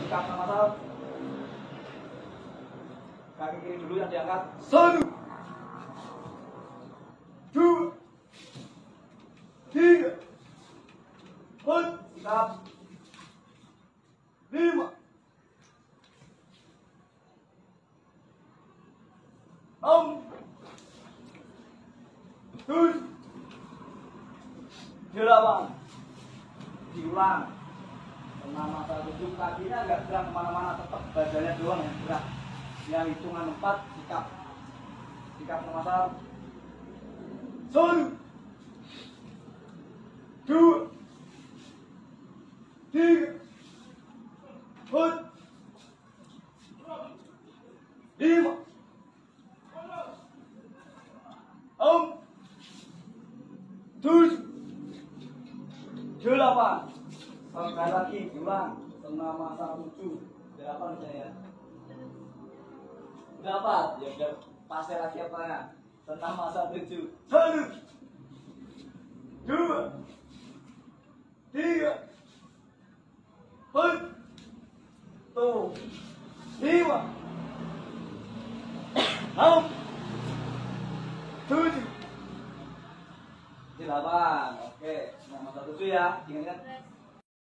sikap sama-sama. Kaki kiri dulu yang diangkat. 1, 2, 3, 4, sikap. 5, 6, 7, 8. Diulang. Tenang masa tujuh, kakinya nggak gerak kemana-mana, tetap badannya doang yang gerak. Yang hitungan 4, sikap. Sikap sama-sama. 1, 2, 3, 4, 5, 6, 7, 8. Sekali lagi, ulang. Setengah masa 7, 8 saya. 8, ya udah pasnya lagi apa ya? Setengah masa 7. 1, 2, 3, 4, 5, 6, 7, 8. Oke, setengah masa 7 ya, ingat kan?